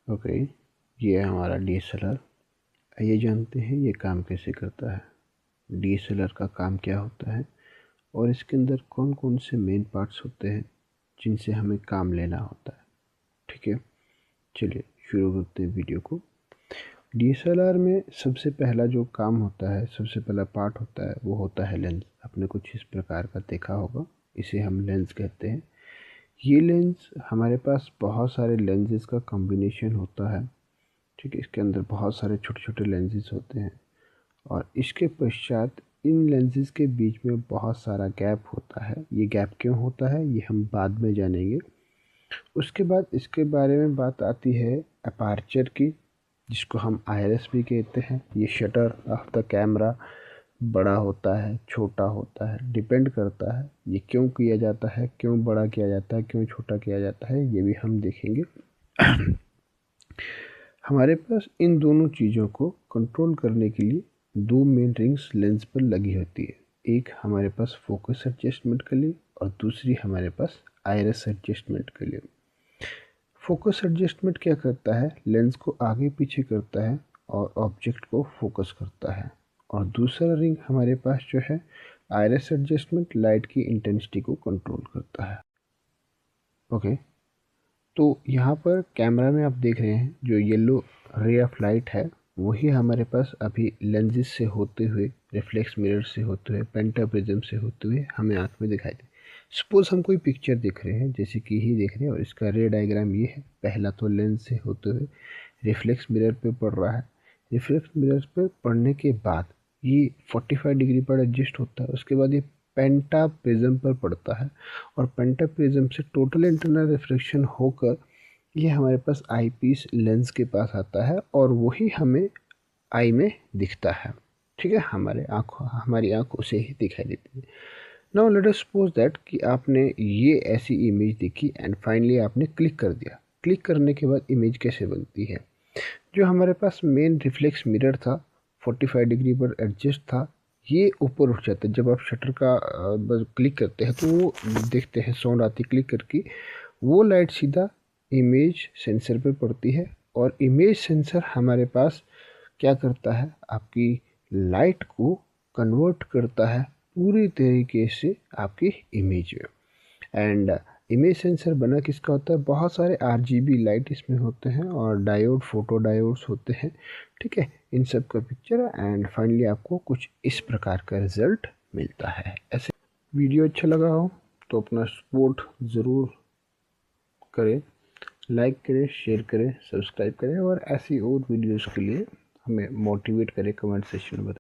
Okay, ये है हमारा DSLR। आइए जानते हैं ये काम कैसे करता है, DSLR का काम क्या होता है और इसके अंदर कौन कौन से मेन पार्ट्स होते हैं जिनसे हमें काम लेना होता है। ठीक है, चलिए शुरू करते हैं वीडियो को। DSLR में सबसे पहला जो काम होता है, सबसे पहला पार्ट होता है, वो होता है लेंस। आपने कुछ इस प्रकार का देखा होगा, इसे हम लेंस कहते हैं। ये लेंस, हमारे पास बहुत सारे लेंसेज का कॉम्बिनेशन होता है। ठीक है, इसके अंदर बहुत सारे छोटे छोटे लेंसेज होते हैं और इसके पश्चात इन लेंसेज के बीच में बहुत सारा गैप होता है। ये गैप क्यों होता है ये हम बाद में जानेंगे। उसके बाद इसके बारे में बात आती है अपर्चर की, जिसको हम आईरिस भी कहते हैं। ये शटर ऑफ द कैमरा बड़ा होता है, छोटा होता है, डिपेंड करता है ये क्यों किया जाता है, क्यों बड़ा किया जाता है, क्यों छोटा किया जाता है, ये भी हम देखेंगे। हमारे पास इन दोनों चीज़ों को कंट्रोल करने के लिए दो मेन रिंग्स लेंस पर लगी होती है। एक हमारे पास फोकस एडजस्टमेंट के लिए और दूसरी हमारे पास आइरिस एडजस्टमेंट के लिए। फोकस एडजस्टमेंट क्या करता है, लेंस को आगे पीछे करता है और ऑब्जेक्ट को फोकस करता है। और दूसरा रिंग हमारे पास जो है आइरिस एडजस्टमेंट, लाइट की इंटेंसिटी को कंट्रोल करता है। ओके, तो यहाँ पर कैमरा में आप देख रहे हैं जो येलो रे ऑफ लाइट है, वही हमारे पास अभी लेंसेज से होते हुए, रिफ्लेक्स मिरर से होते हुए, पेंटाप्रिज्म से होते हुए हमें आँख में दिखाई दे। सपोज हम कोई पिक्चर देख रहे हैं, जैसे कि ही देख रहे हैं, और इसका रे डायग्राम ये है। पहला तो लेंस से होते हुए रिफ्लेक्स मिरर पे पड़ रहा है। रिफ्लेक्स मिरर पे पड़ने के बाद ये 45 डिग्री पर एडजस्ट होता है। उसके बाद ये पेंटाप्रिज्म पर पड़ता है और पेंटाप्रिज्म से टोटल इंटरनल रिफ्लेक्शन होकर ये हमारे पास आई पीस लेंस के पास आता है और वही हमें आई में दिखता है। ठीक है, हमारी आंखों से ही दिखाई देती है। Now let us suppose that कि आपने ये ऐसी इमेज देखी एंड फाइनली आपने क्लिक कर दिया। क्लिक करने के बाद इमेज कैसे बनती है, जो हमारे पास मेन रिफ्लेक्स मिरर था 45 डिग्री पर एडजस्ट था, ये ऊपर उठ जाता है। जब आप शटर का बस क्लिक करते हैं तो वो देखते हैं साउंड आती है क्लिक करके, वो लाइट सीधा इमेज सेंसर पे पड़ती है और इमेज सेंसर हमारे पास क्या करता है, आपकी लाइट को कन्वर्ट करता है पूरी तरीके से आपकी इमेज में। एंड इमेज सेंसर बना किसका होता है, बहुत सारे RGB लाइट इसमें होते हैं और डायोड, फोटो डायोड्स होते हैं। ठीक है, इन सब का पिक्चर एंड फाइनली आपको कुछ इस प्रकार का रिजल्ट मिलता है। ऐसे वीडियो अच्छा लगा हो तो अपना सपोर्ट ज़रूर करें, लाइक करें, शेयर करें, सब्सक्राइब करें और ऐसी और वीडियोस के लिए हमें मोटिवेट करें, कमेंट सेक्शन में बताएं।